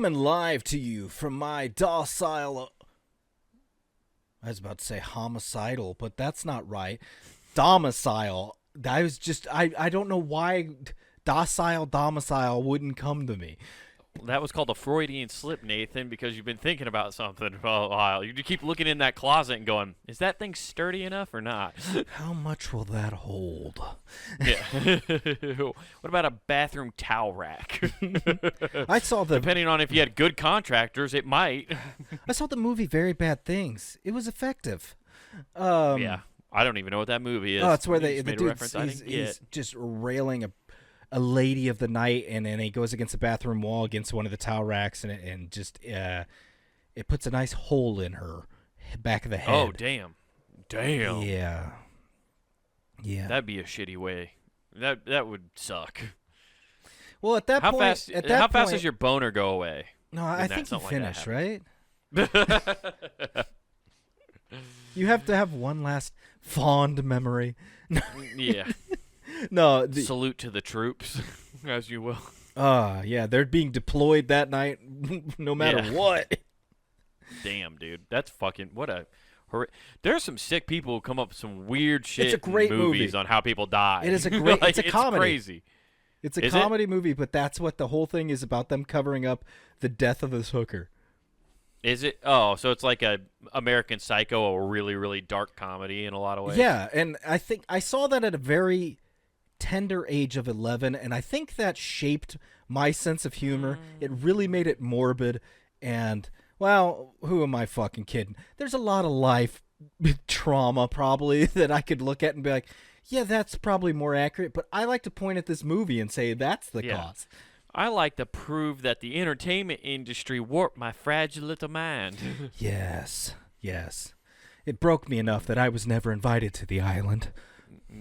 Coming live to you from my docile... I was about to say homicidal, but that's not right. Domicile. I don't know why domicile wouldn't come to me. That was called a Freudian slip, Nathan, because you've been thinking about something for a while. You keep looking in that closet and going, is that thing sturdy enough or not? How much will that hold? Yeah. What about a bathroom towel rack? I saw the... Depending on if you had good contractors, it might. I saw the movie Very Bad Things. It was effective. Yeah. I don't even know what that movie is. Oh, it's where the made a dude reference he's just railing a lady of the night, and then he goes against the bathroom wall against one of the towel racks, and it puts a nice hole in her back of the head. Oh, damn. Yeah. That'd be a shitty way. That would suck. Well, at that how point, how fast does your boner go away? No, I think you finish, right? Right? You have to have one last fond memory. Yeah. No. Salute to the troops, as you will. Yeah, they're being deployed that night, no matter what. Damn, dude, that's fucking what a. There's some sick people who come up with some weird shit. It's a great movies movie on how people die. It is a great. Like, it's a comedy. Crazy. It's a comedy movie, but that's what the whole thing is about, them covering up the death of this hooker. Is it? Oh, so it's like a American Psycho, a really, really dark comedy in a lot of ways. Yeah, and I think I saw that at a very tender age of 11, and I think that shaped my sense of humor. It really made it morbid, and, well, who am I fucking kidding? There's a lot of life trauma, probably, that I could look at and be like, yeah, that's probably more accurate, but I like to point at this movie and say that's the cause. I like to prove that the entertainment industry warped my fragile little mind. Yes. It broke me enough that I was never invited to the island.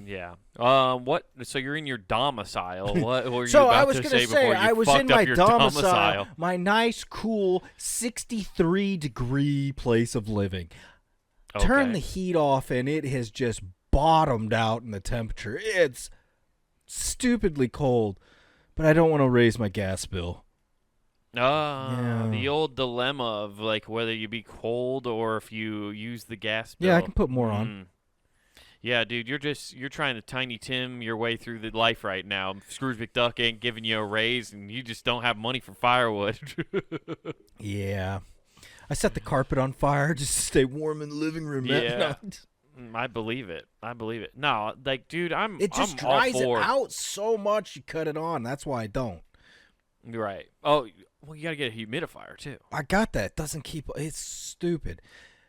Yeah. What? So you're in your domicile. What were you so about I was to gonna say before you I was fucked in up my your domicile, my nice, cool, 63-degree place of living. Okay. Turn the heat off, and it has just bottomed out in the temperature. It's stupidly cold, but I don't want to raise my gas bill. The old dilemma of like whether you be cold or if you use the gas bill. Yeah, I can put more on. Yeah, dude, you're trying to Tiny Tim your way through the life right now. Scrooge McDuck ain't giving you a raise, and you just don't have money for firewood. Yeah. I set the carpet on fire just to stay warm in the living room. Yeah. I believe it. No, like, dude, it just dries it out so much you cut it on. That's why I don't. Right. Oh, well, you got to get a humidifier, too. I got that. It doesn't keep... It's stupid.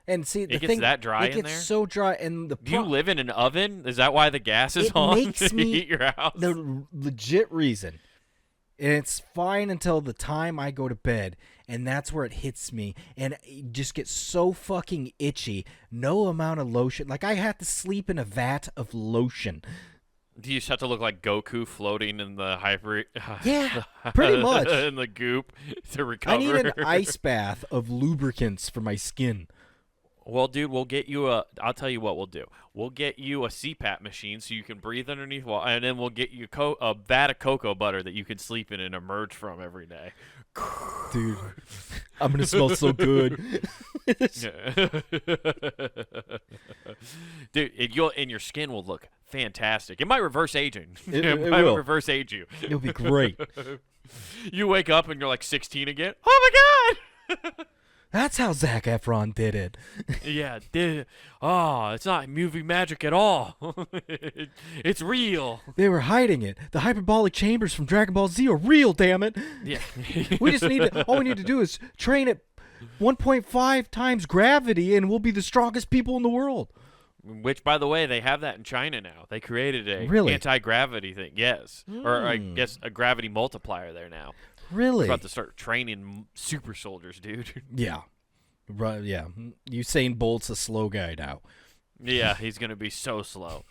And see, it gets that dry in there? It gets so dry. And do you live in an oven? Is that why the gas is on makes to me, heat your house? The legit reason. And it's fine until the time I go to bed, and that's where it hits me, and it just gets so fucking itchy. No amount of lotion. Like, I have to sleep in a vat of lotion. Do you just have to look like Goku floating in the hyper? Yeah, pretty much. In the goop to recover. I need an ice bath of lubricants for my skin. Well, dude, we'll get you I'll tell you what we'll do. We'll get you a CPAP machine so you can breathe underneath water, and then we'll get you a vat of cocoa butter that you can sleep in and emerge from every day. Dude, I'm going to smell so good. Dude, and your skin will look fantastic. It might reverse aging. It might will. reverse age you. It'll be great. You wake up and you're like 16 again. Oh, my God! That's how Zac Efron did it. Yeah, it's not movie magic at all. It's real. They were hiding it. The hyperbolic chambers from Dragon Ball Z are real, damn it. Yeah. All we need to do is train at 1.5 times gravity, and we'll be the strongest people in the world. Which, by the way, they have that in China now. They created a anti-gravity thing. Yes. Or I guess a gravity multiplier there now. Really? We're about to start training super soldiers, dude. Yeah. Right. Yeah. Usain Bolt's a slow guy now. Yeah, he's going to be so slow.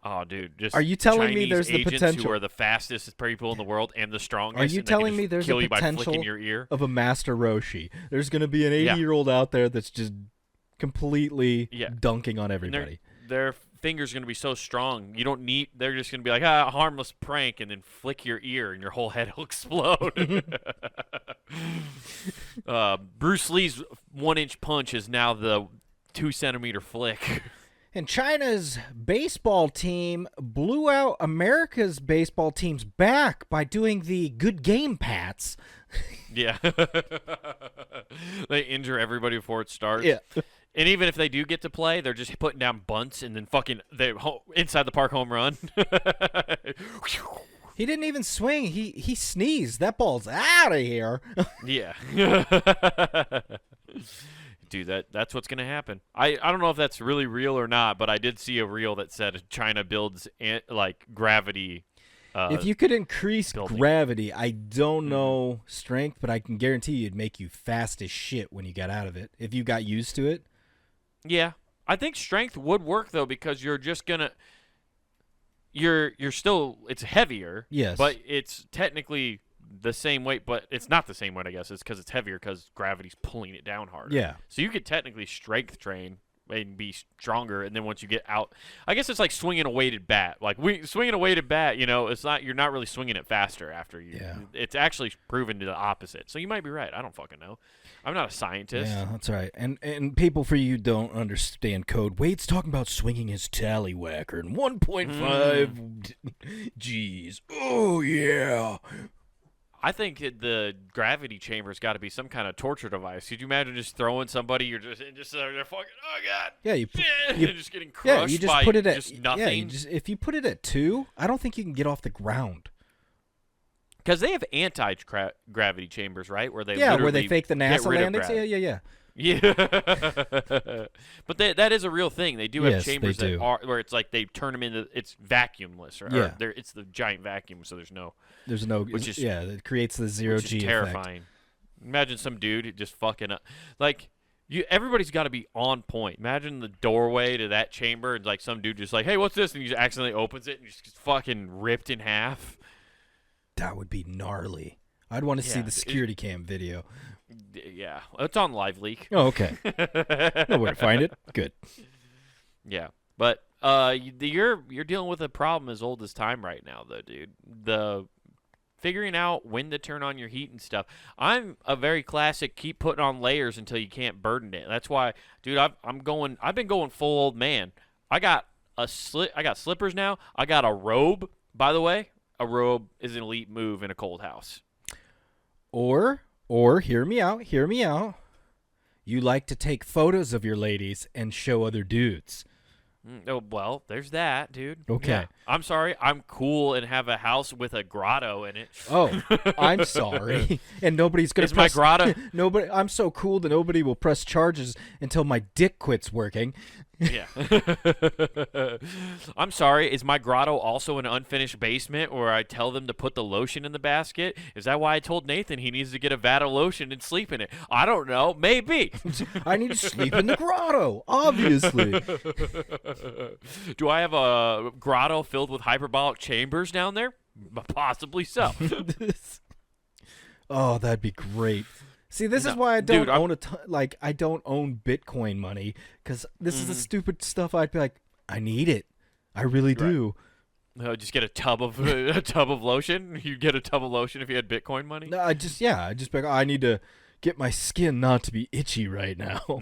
Oh, dude. Just are you telling Chinese me there's the potential who are the fastest people in the world and the strongest? Are you telling me there's kill a you by potential flicking your ear? of a Master Roshi? There's going to be an 80-year-old out there that's just completely dunking on everybody. They're finger's gonna be so strong. You don't need. They're just gonna be like, a harmless prank, and then flick your ear, and your whole head will explode. Bruce Lee's 1-inch punch is now the 2-centimeter flick. And China's baseball team blew out America's baseball team's back by doing the good game pats. Yeah. They injure everybody before it starts. Yeah. And even if they do get to play, they're just putting down bunts and then fucking inside the park home run. He didn't even swing. He sneezed. That ball's out of here. Yeah. Dude, that's what's going to happen. I don't know if that's really real or not, but I did see a reel that said China builds gravity. If you could increase building. gravity, I don't know strength, but I can guarantee you it'd make you fast as shit when you got out of it. If you got used to it. Yeah. I think strength would work, though, because you're just going to... You're still... It's heavier. Yes. But it's technically the same weight, but it's not the same weight, I guess. It's because it's heavier because gravity's pulling it down harder. Yeah. So you could technically strength train and be stronger, and then once you get out, I guess it's like swinging a weighted bat. Like swinging a weighted bat, it's not, you're not really swinging it faster after you. Yeah. It's actually proven to the opposite. So you might be right. I don't fucking know. I'm not a scientist. Yeah, that's right. And people for you don't understand code. Wade's talking about swinging his tallywhacker and 1.5 G's. Oh yeah. I think the gravity chamber's got to be some kind of torture device. Could you imagine just throwing somebody? You're just they're fucking. Oh god. Yeah, you just getting crushed. you just by put it at just nothing. if you put it at 2, I don't think you can get off the ground. Because they have anti-gravity chambers, right? Where they where they fake the get NASA rid of landings. gravity. Yeah. Yeah, but that is a real thing. They do have Yes, chambers they do. that are where it's like they turn them into it's vacuumless, or it's the giant vacuum, so there's no. Which is it creates the zero G terrifying. effect. Imagine some dude just fucking up. Like everybody's got to be on point. Imagine the doorway to that chamber, and like some dude just like, hey, what's this? And he just accidentally opens it and just gets fucking ripped in half. That would be gnarly. I'd want to see the security cam video. Yeah, it's on Live Leak. Oh, okay. Know where to find it. Good. Yeah, but you're dealing with a problem as old as time right now, though, dude. The figuring out when to turn on your heat and stuff. I'm a very classic keep putting on layers until you can't burden it. That's why, dude. I've been going full old man. I got slippers now. I got a robe. By the way, a robe is an elite move in a cold house. Or hear me out. You like to take photos of your ladies and show other dudes. Oh, well, there's that, dude. Okay. Yeah. I'm sorry. I'm cool and have a house with a grotto in it. Oh, I'm sorry. And nobody's going to press... my grotto... Nobody. I'm so cool that nobody will press charges until my dick quits working. Yeah. I'm sorry. Is my grotto also an unfinished basement where I tell them to put the lotion in the basket? Is that why I told Nathan he needs to get a vat of lotion and sleep in it? I don't know. Maybe. I need to sleep in the grotto, obviously. Do I have a grotto filled with hyperbolic chambers down there? Possibly so. Oh, that'd be great. See, this is why I don't I don't own Bitcoin money, because this is the stupid stuff I'd be like, I need it. I really do. Just get a tub of lotion. You'd get a tub of lotion if you had Bitcoin money. No, I'd just be like, I need to get my skin not to be itchy right now.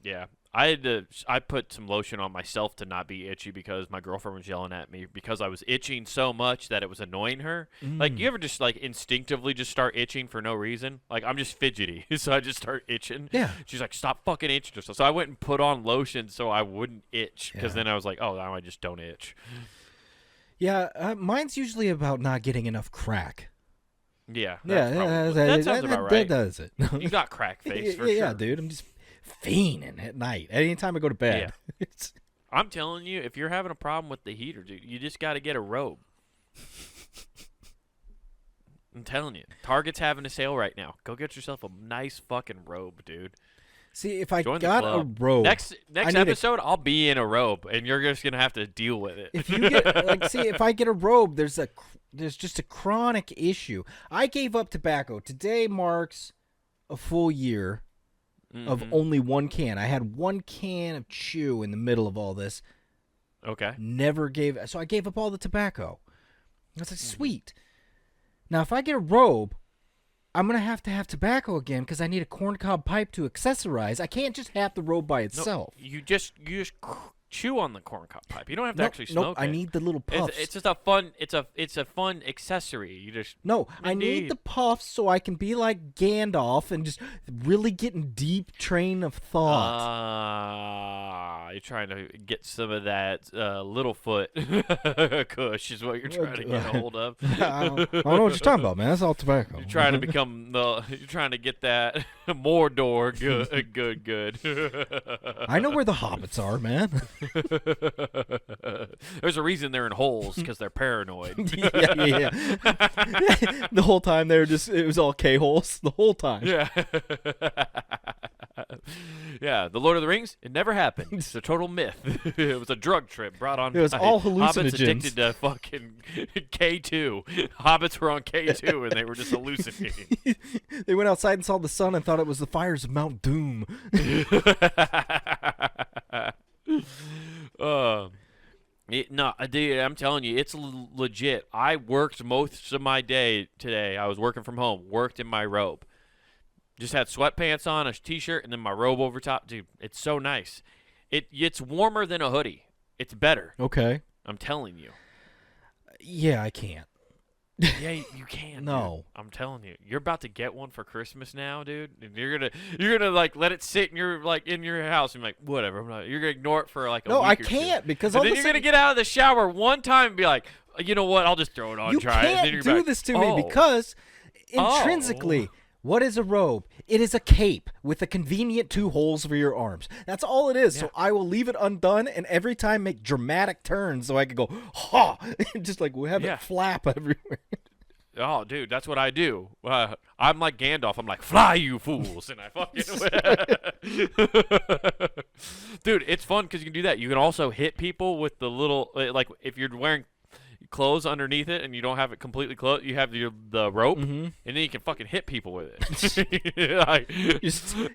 Yeah. I put some lotion on myself to not be itchy because my girlfriend was yelling at me because I was itching so much that it was annoying her. Like, you ever just like instinctively just start itching for no reason? Like, I'm just fidgety, so I just start itching. Yeah. She's like, stop fucking itching. So I went and put on lotion so I wouldn't itch, because then I was like, oh, now I just don't itch. Yeah, mine's usually about not getting enough crack. Yeah. That sounds about right. That does it. You got crack face for sure. Yeah, dude. I'm just fiending at night. Anytime I go to bed. Yeah. I'm telling you, if you're having a problem with the heater, dude, you just got to get a robe. I'm telling you. Target's having a sale right now. Go get yourself a nice fucking robe, dude. See, if I got a robe. Next episode, I'll be in a robe, and you're just going to have to deal with it. If you get, if I get a robe, there's just a chronic issue. I gave up tobacco. Today marks a full year of only one can. I had one can of chew in the middle of all this. Okay. Never gave. So I gave up all the tobacco. I was like, sweet. Now, if I get a robe, I'm going to have tobacco again because I need a corncob pipe to accessorize. I can't just have the robe by itself. No, you just chew on the corncob pipe. You don't have to actually smoke it. I need the little puffs. It's just a fun. It's a fun accessory. You just I need the puffs so I can be like Gandalf and just really get in deep train of thought. You're trying to get some of that Littlefoot kush is what you're trying to get a hold of. I don't know what you're talking about, man. That's all tobacco. You're trying to become you're trying to get that Mordor good. I know where the hobbits are, man. There's a reason they're in holes because they're paranoid. yeah. The whole time it was all K-holes the whole time. Yeah. Yeah, the Lord of the Rings, it never happened. It's a total myth. It was a drug trip brought on. It was all Hobbits hallucinogens. addicted to fucking K2. Hobbits were on K2 and they were just hallucinating. They went outside and saw the sun and thought it was the fires of Mount Doom. No, dude, I'm telling you, it's legit. I worked most of my day today. I was working from home, worked in my robe. Just had sweatpants on, a t-shirt, and then my robe over top. Dude, it's so nice. It's warmer than a hoodie. It's better. Okay. I'm telling you. Yeah, I can't. Yeah, you can. No. Dude. I'm telling you. You're about to get one for Christmas now, dude. And you're gonna like let it sit in your house and be like, whatever. You're gonna ignore it for like a week No, I or two. can't because And all then of a you're sudden gonna get out of the shower one time and be like, you know what? I'll just throw it on. you try it. And then can't you're do like, this to oh. me because intrinsically, what is a robe? It is a cape with a convenient 2 holes for your arms. That's all it is. Yeah. So I will leave it undone and every time make dramatic turns so I can go, ha! And just like have it flap everywhere. Oh, dude, that's what I do. I'm like Gandalf. I'm like, fly, you fools. And I fucking... Dude, it's fun because you can do that. You can also hit people with the little... Like, if you're wearing clothes underneath it and you don't have it completely closed, you have the rope, and then you can fucking hit people with it. Like,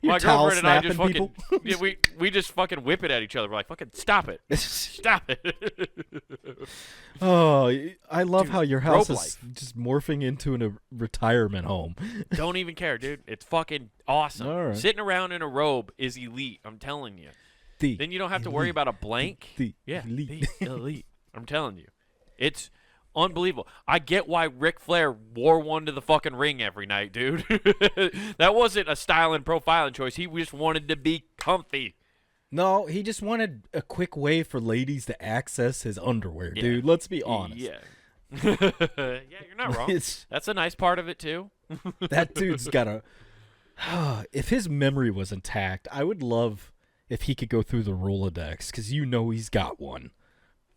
my girlfriend and I just fucking... Yeah, we just fucking whip it at each other. We're like, fucking stop it. Stop it. Oh, I love how your house is life. just morphing into a retirement home. Don't even care, dude. It's fucking awesome. All right. Sitting around in a robe is elite. I'm telling you. Then you don't have to worry about a blank. Elite. I'm telling you. It's unbelievable. I get why Ric Flair wore one to the fucking ring every night, dude. That wasn't a style and profiling choice. He just wanted to be comfy. No, he just wanted a quick way for ladies to access his underwear, dude. Let's be honest. Yeah. Yeah, you're not wrong. That's a nice part of it, too. That dude's got a... if his memory was intact, I would love if he could go through the Rolodex, because you know he's got one.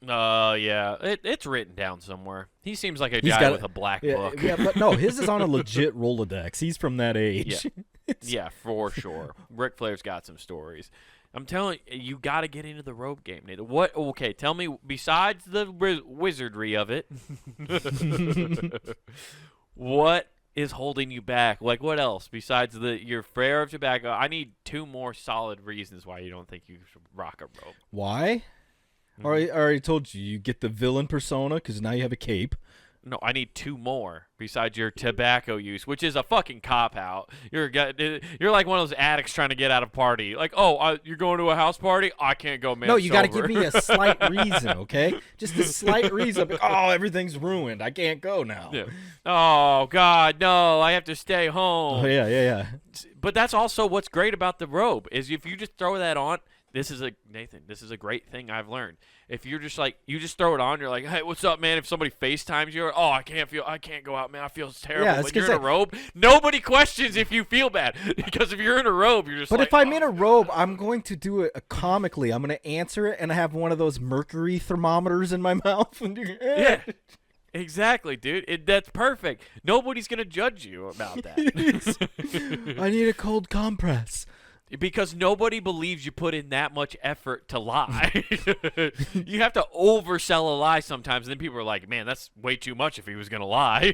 Yeah. It's written down somewhere. He seems like a guy with a black book. Yeah, but no, his is on a legit Rolodex. He's from that age. Yeah, yeah, for sure. Ric Flair's got some stories. I'm telling you, got to get into the robe game, Nathan. What? Okay, tell me, besides the wizardry of it, what is holding you back? Like, what else besides your fear of tobacco? I need 2 more solid reasons why you don't think you should rock a robe. Why? I already told you. You get the villain persona because now you have a cape. No, I need 2 more besides your tobacco use, which is a fucking cop-out. You're like one of those addicts trying to get out of party. Like, you're going to a house party? I can't go, man. No, you got to give me a slight reason, okay? Just a slight reason. Everything's ruined. I can't go now. Yeah. Oh, God, no. I have to stay home. Oh, yeah. But that's also what's great about the robe is if you just throw that on, this is a great thing I've learned. If you're just like, you just throw it on, you're like, hey, what's up, man? If somebody FaceTimes you, I can't go out, man. I feel terrible. Yeah, but you're in a robe, nobody questions if you feel bad. Because if you're in a robe, you're just But if I'm in a robe, I'm going to do it comically. I'm going to answer it, and I have one of those mercury thermometers in my mouth. Yeah. Exactly, dude. That's perfect. Nobody's going to judge you about that. I need a cold compress. Because nobody believes you put in that much effort to lie. You have to oversell a lie sometimes, and then people are like, man, that's way too much if he was going to lie.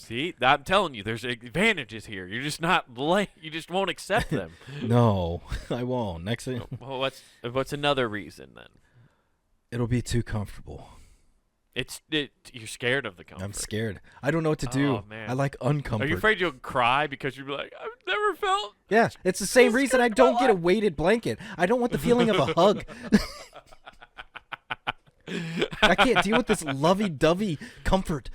See, I'm telling you, there's advantages here. You're just not you just won't accept them. No, I won't. Next thing, Well, what's another reason then? it'll be too comfortable. You're scared of the comfort. I'm scared. I don't know what to do. Oh, man. I like uncomfort. Are you afraid you'll cry because you'll be like, I've never felt? Yeah, it's the same This reason good I don't get a life. weighted blanket. I don't want the feeling of a hug. I can't deal with this lovey-dovey comfort.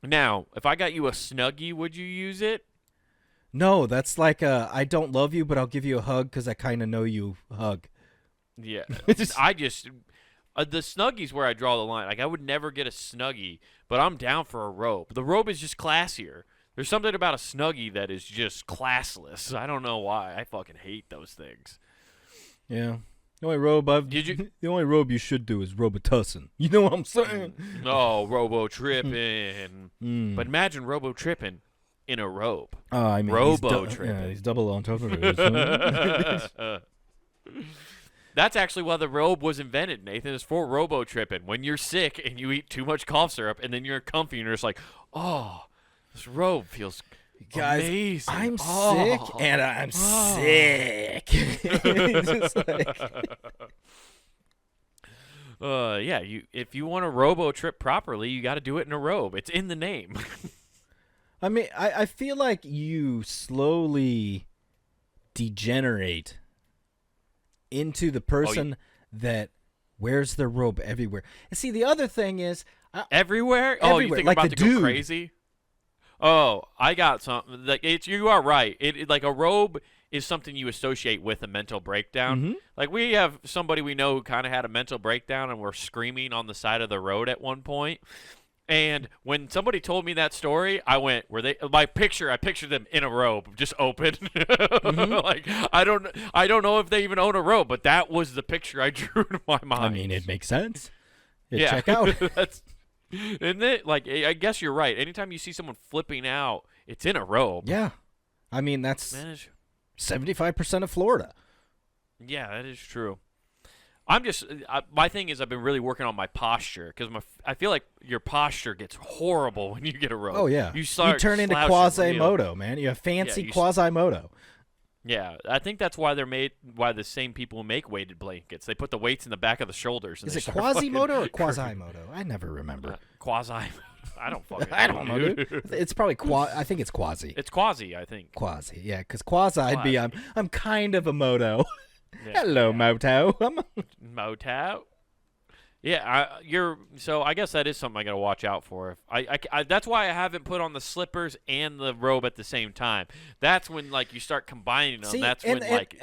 Now, if I got you a Snuggie, would you use it? No, that's like I don't love you, but I'll give you a hug because I kind of know you hug. Yeah. Just- I just the Snuggie's where I draw the line. Like I would never get a Snuggie, but I'm down for a robe. The robe is just classier. There's something about a Snuggie that is just classless. I don't know why. I fucking hate those things. Yeah. The only robe the only robe you should do is Robitussin. You know what I'm saying? Oh, robo tripping. Mm. But imagine robo tripping in a robe. I mean, Robo-tripping. yeah, he's double on top of it. That's actually why the robe was invented, Nathan. It's for robo tripping. When you're sick and you eat too much cough syrup and then you're comfy and you're just like, oh, this robe feels Guys, amazing. I'm Oh. sick and I'm sick. It's just like, Yeah, if you want to robo trip properly, you got to do it in a robe. It's in the name. I mean, I feel like you slowly degenerate into the person that wears their robe everywhere. And see, the other thing is, Everywhere? Oh, you Everywhere, think like about the to go dude. crazy? Oh, I got something. Like you are right. Like a robe is something you associate with a mental breakdown. Mhm. Like we have somebody we know who kind of had a mental breakdown and were screaming on the side of the road at one point. And when somebody told me that story, I went, I pictured them in a robe, just open. Mm-hmm. Like I don't know if they even own a robe, but that was the picture I drew in my mind. I mean, it makes sense. Yeah. Check out. Isn't it? Like, I guess you're right. Anytime you see someone flipping out, it's in a robe. Yeah. I mean, that's Man, 75% of Florida. yeah, that is true. I'm just my thing is I've been really working on my posture because I feel like your posture gets horrible when you get a robe. Oh, yeah. you start turn into slouching real. Quasimodo, man. You have fancy you s- Quasimodo. Yeah, I think that's why they're made. Why the same people who make weighted blankets they put the weights in the back of the shoulders. And Is they it start Quasimodo or fucking- Quasimodo? I never remember. Quasi? I don't fucking. I don't know, dude. It's probably I think it's Quasi. It's quasi, I think. Quasi, yeah, because Quasi, I'd be, Quasi. I'm kind of a moto. Yeah, Hello, yeah. moto. Motow. Yeah, so I guess that is something I got to watch out for. That's why I haven't put on the slippers and the robe at the same time. That's when like you start combining them. See, That's and- when like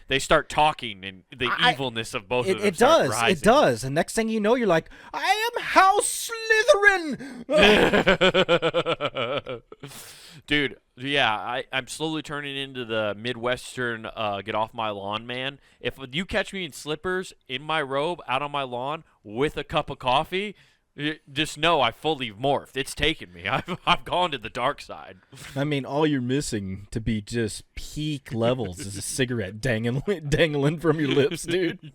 they start talking and the evilness of both of them It start does. rising. It does. And next thing you know, you're like, I am House Slytherin. Dude, yeah, I'm slowly turning into the Midwestern get off my lawn man. If you catch me in slippers, in my robe, out on my lawn, with a cup of coffee, just know I fully morphed. It's taken me. I've gone to the dark side. I mean, all you're missing to be just peak levels is a cigarette dangling from your lips, dude.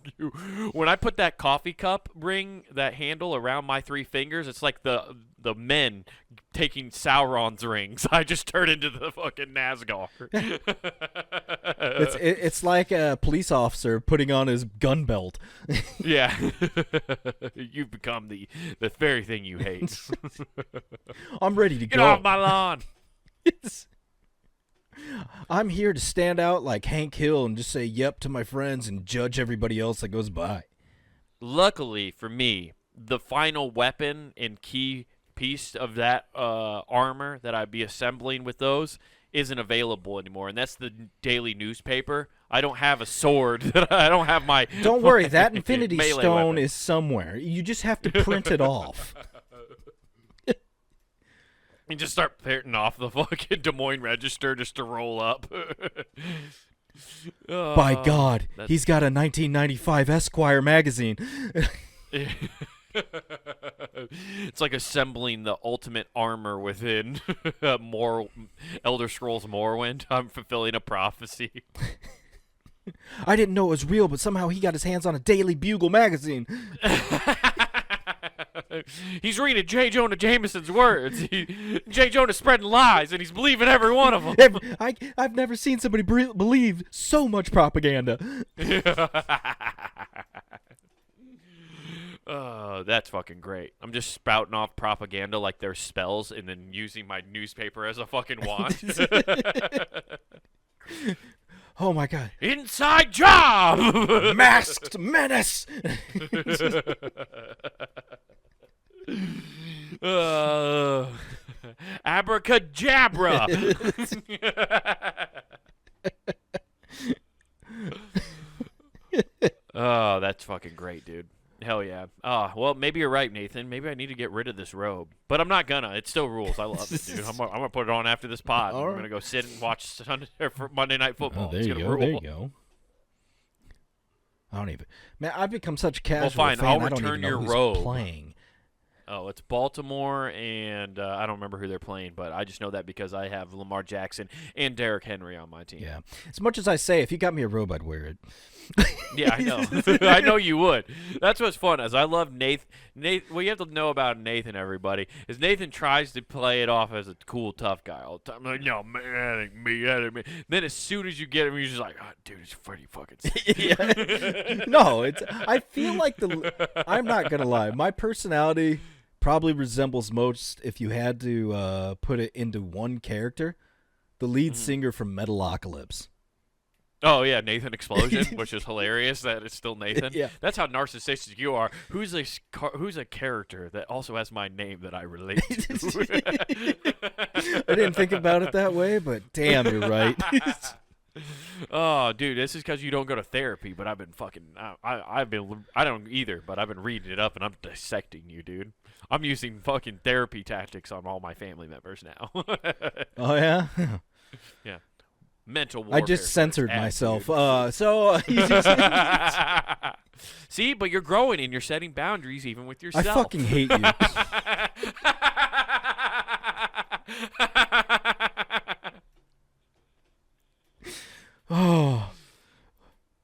When I put that coffee cup ring, that handle around my three fingers, it's like the men taking Sauron's rings. I just turned into the fucking Nazgûl. It's like a police officer putting on his gun belt. Yeah. You've become the very thing you hate. I'm ready to Get go. off my lawn. I'm here to stand out like Hank Hill and just say yep to my friends and judge everybody else that goes by. Luckily for me, the final weapon and key piece of that armor that I'd be assembling with those isn't available anymore, and that's the daily newspaper. I don't have a sword. I don't have my. Don't worry, that Infinity melee Stone weapon. is somewhere. You just have to print it off. And just start printing off the fucking Des Moines Register just to roll up. By God, that's- he's got a 1995 Esquire magazine. It's like assembling the ultimate armor within Elder Scrolls Morrowind. I'm fulfilling a prophecy. I didn't know it was real, but somehow he got his hands on a Daily Bugle magazine. He's reading J. Jonah Jameson's words. J. Jonah's spreading lies, and he's believing every one of them. I've never seen somebody believe so much propaganda. Oh, that's fucking great. I'm just spouting off propaganda like they're spells and then using my newspaper as a fucking wand. Oh my god. Inside job! Masked menace! Abracadabra! Oh, that's fucking great, dude. Hell yeah. Well, maybe you're right, Nathan. Maybe I need to get rid of this robe. But I'm not gonna. It still rules. I love it, dude. I'm gonna put it on after this pod. I'm gonna go sit and watch Monday Night Football. There you go. Rule. There you go. I don't even. Man, I've become such a casual fine. fan. I'll I don't return even know your who's robe. playing. Oh, it's Baltimore, and I don't remember who they're playing, but I just know that because I have Lamar Jackson and Derrick Henry on my team. Yeah. As much as I say, if you got me a robe, I'd wear it. Yeah, I know. I know you would. That's what's fun. As I love Nathan. What you have to know about Nathan, everybody, is Nathan tries to play it off as a cool, tough guy all the time. Like, no, man, that ain't me. Then as soon as you get him, you're just like, oh, dude, it's pretty fucking sick. Yeah. No, I feel like I'm not gonna lie. My personality probably resembles most, if you had to put it into one character, the lead singer from Metalocalypse. Oh, yeah, Nathan Explosion, which is hilarious that it's still Nathan. Yeah. That's how narcissistic you are. Who's a character that also has my name that I relate to? I didn't think about it that way, but damn, you're right. Oh, dude, this is because you don't go to therapy, but I've been fucking... I don't either, but I've been reading it up, and I'm dissecting you, dude. I'm using fucking therapy tactics on all my family members now. Oh, yeah? Yeah. Mental warfare. I just censored myself. See, but you're growing and you're setting boundaries even with yourself. I fucking hate you. Oh.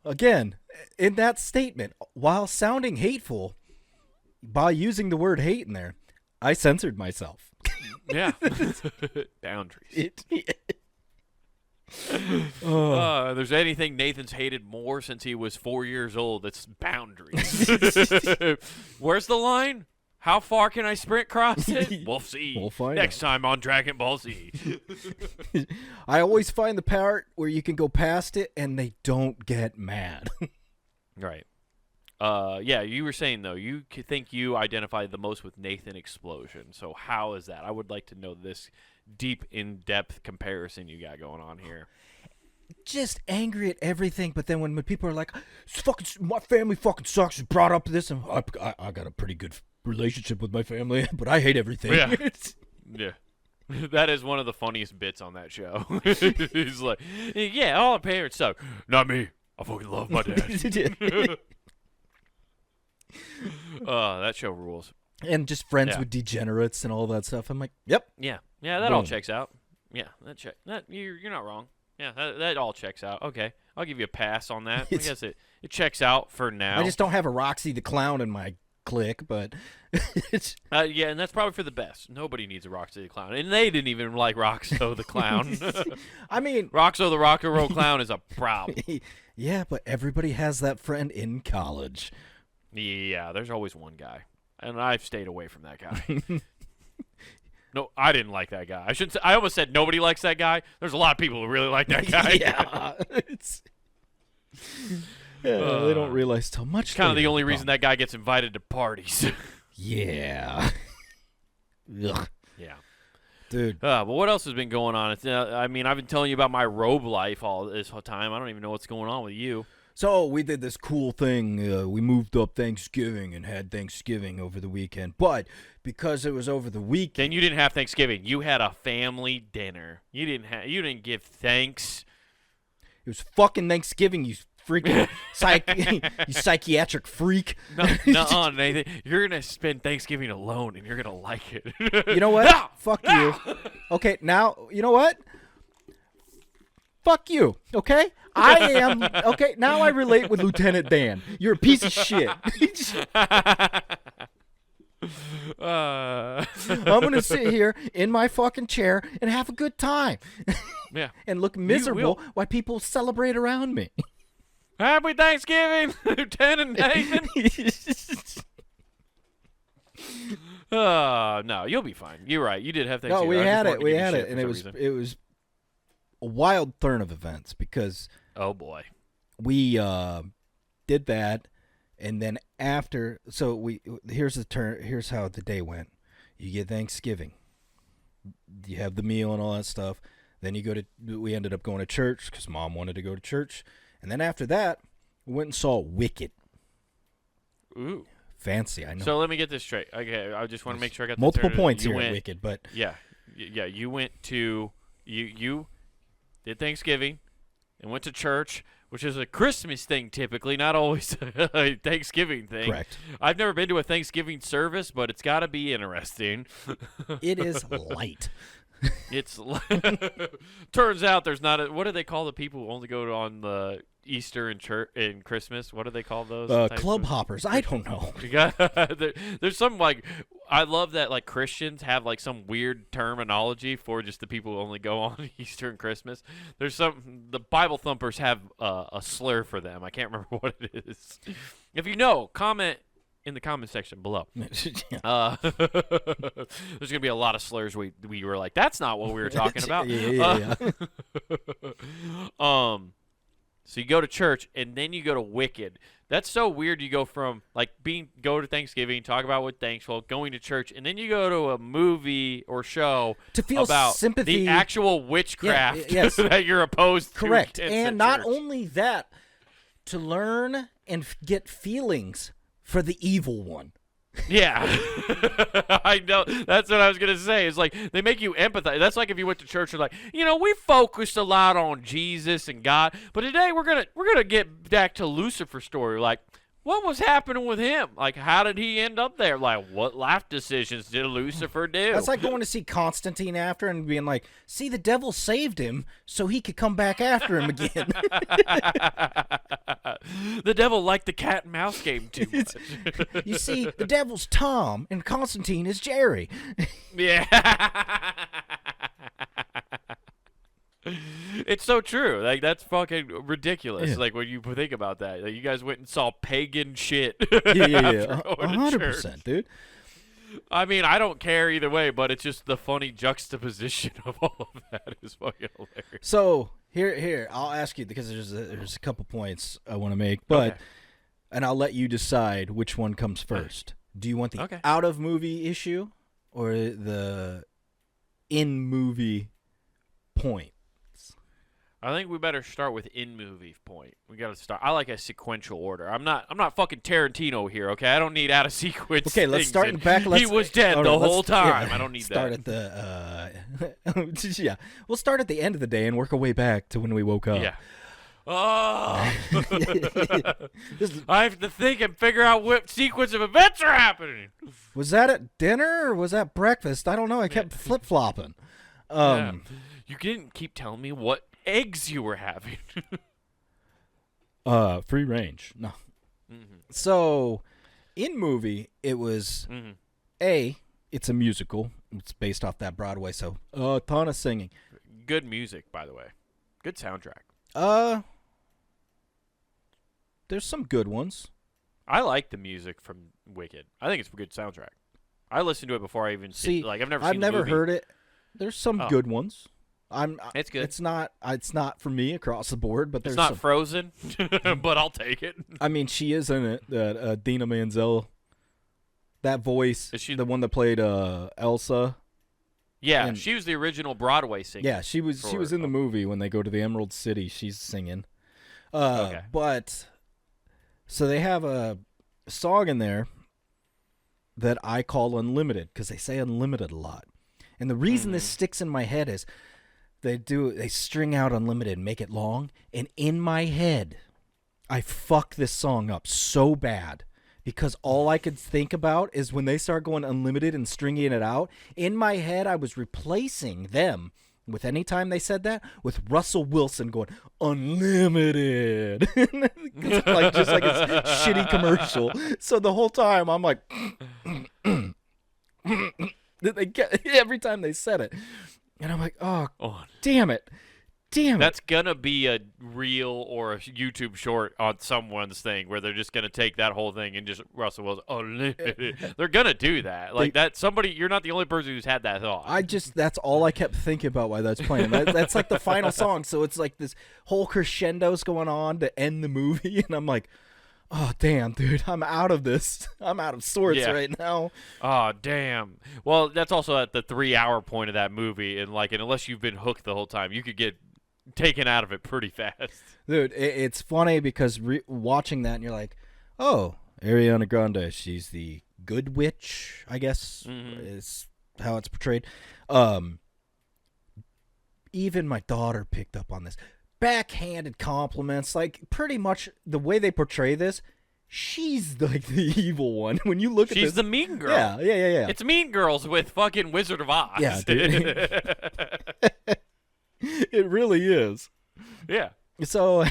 Again, in that statement, while sounding hateful, by using the word hate in there, I censored myself. Yeah. Boundaries. There's anything Nathan's hated more since he was 4 years old, it's boundaries. Where's the line? How far can I sprint across it? We'll see. We'll find next time on Dragon Ball Z. I always find the part where you can go past it and they don't get mad. Right. Yeah, you were saying, though, you think you identify the most with Nathan Explosion. So how is that? I would like to know this deep, in-depth comparison you got going on here. Just angry at everything, but then when people are like, my family fucking sucks, brought up this, and I got a pretty good relationship with my family, but I hate everything. Yeah. Yeah. That is one of the funniest bits on that show. He's like, yeah, all our parents suck. Not me. I fucking love my dad. That show rules. And just friends with degenerates and all that stuff. I'm like, yep. Yeah, that all checks out. Yeah, you're not wrong. Yeah, that all checks out. Okay, I'll give you a pass on that. I guess it checks out for now. I just don't have a Roxy the Clown in my clique, but yeah, and that's probably for the best. Nobody needs a Roxy the Clown, and they didn't even like Roxo the Clown. I mean, Roxo the Rock and Roll Clown is a problem. Yeah, but everybody has that friend in college. Yeah, there's always one guy, and I've stayed away from that guy. No, I didn't like that guy. I almost said nobody likes that guy. There's a lot of people who really like that guy. Yeah. They don't realize how much. Kind of the only reason that guy gets invited to parties. Yeah. Ugh. Yeah. Dude. But what else has been going on? I've been telling you about my robe life all this whole time. I don't even know what's going on with you. So we did this cool thing. We moved up Thanksgiving and had Thanksgiving over the weekend. But because it was over the weekend, then you didn't have Thanksgiving. You had a family dinner. You didn't give thanks. It was fucking Thanksgiving. You freaking you psychiatric freak. No, Nathan. You're gonna spend Thanksgiving alone, and you're gonna like it. You know what? Fuck you. Okay, now you know what? Fuck you. Okay. Okay, now I relate with Lieutenant Dan. You're a piece of shit. I'm going to sit here in my fucking chair and have a good time. Yeah. And look miserable while people celebrate around me. Happy Thanksgiving, Lieutenant Nathan. No, you'll be fine. You're right. You did have Thanksgiving. No, we had it. We had it. And it was a wild turn of events because oh boy, we did that, and then after, so here's how the day went. You get Thanksgiving, you have the meal and all that stuff. Then we ended up going to church because Mom wanted to go to church, and then after that, we went and saw Wicked. Ooh, fancy, I know. So let me get this straight. Okay, I just want to make sure I got multiple points here at Wicked, but yeah. You went to you did Thanksgiving and went to church, which is a Christmas thing typically, not always a Thanksgiving thing. Correct. I've never been to a Thanksgiving service, but it's got to be interesting. It is light. It's turns out there's not what do they call the people who only go on the Easter and church and Christmas? What do they call those? Club hoppers. I don't know. There's some I love that Christians have some weird terminology for just the people who only go on Easter and Christmas. There's the Bible thumpers have a slur for them. I can't remember what it is. If you know, comment in the comment section below. There's gonna be a lot of slurs we were like, that's not what we were talking about. Yeah. So you go to church and then you go to Wicked. That's so weird. You go from go to Thanksgiving, talk about what thankful, going to church, and then you go to a movie or show to feel about sympathy, the actual witchcraft yes. that you're opposed to. Correct. And not church. only that, to learn and get feelings for the evil one. Yeah. I know. That's what I was going to say. It's they make you empathize. That's like if you went to church and we focused a lot on Jesus and God, but today we're going to get back to Lucifer's story. What was happening with him? How did he end up there? What life decisions did Lucifer do? That's like going to see Constantine after and being like, see, the devil saved him so he could come back after him again. The devil liked the cat and mouse game too much. You see, the devil's Tom and Constantine is Jerry. Yeah. It's so true. That's fucking ridiculous. Yeah. When you think about that, you guys went and saw pagan shit. Yeah. 100%, dude. I mean, I don't care either way, but it's just the funny juxtaposition of all of that is fucking hilarious. So here, I'll ask you because there's a couple points I want to make, but okay. And I'll let you decide which one comes first. Do you want the out of movie issue or the in movie point? I think we better start with in-movie point. We got to start. I like a sequential order. I'm not fucking Tarantino here, okay? I don't need out of sequence. Okay, let's start in back. He was dead the whole time. I don't need start that. Start at the yeah. We'll start at the end of the day and work our way back to when we woke up. Yeah. Oh. I have to think and figure out what sequence of events are happening. Was that at dinner or was that breakfast? I don't know. I kept flip-flopping. Yeah. You didn't keep telling me what eggs you were having. Free range. No. Mm-hmm. So, in movie, it was it's a musical. It's based off that Broadway, so a ton of singing. Good music, by the way. Good soundtrack. There's some good ones. I like the music from Wicked. I think it's a good soundtrack. I listened to it before I even see. I've never heard it. There's some good ones. It's good. It's not for me across the board, but there's it's not some. Frozen, but I'll take it. I mean, she is in it. That Dina Menzel. That voice, is she the one that played Elsa? Yeah, she was the original Broadway singer. Yeah, she was in the movie when they go to the Emerald City. She's singing. But so they have a song in there that I call Unlimited because they say Unlimited a lot. And the reason this sticks in my head is they string out Unlimited and make it long, and in my head I fuck this song up so bad because all I could think about is when they start going unlimited and stringing it out. In my head I was replacing them with any time they said that with Russell Wilson going unlimited. just like a shitty commercial. So the whole time I'm like They get every time they said it, and I'm like, oh, Oh, damn it. that's gonna be a reel or a YouTube short on someone's thing where they're just gonna take that whole thing and just Russell Wilson. Oh, they're gonna do that. Like that. Somebody, you're not the only person who's had that thought. That's all I kept thinking about while that's playing. That's like the final song, so it's like this whole crescendo's going on to end the movie, and I'm like, oh, damn, dude, I'm out of this. I'm out of sorts right now. Oh, damn. Well, that's also at the 3-hour point of that movie, and unless you've been hooked the whole time, you could get taken out of it pretty fast. Dude, it's funny because watching that, and you're like, oh, Ariana Grande, she's the good witch, I guess, is how it's portrayed. Even my daughter picked up on this. Backhanded compliments, like pretty much the way they portray this, she's like the evil one. When you look at this, she's the mean girl. Yeah. It's Mean Girls with fucking Wizard of Oz. Yeah, dude. It really is. Yeah. So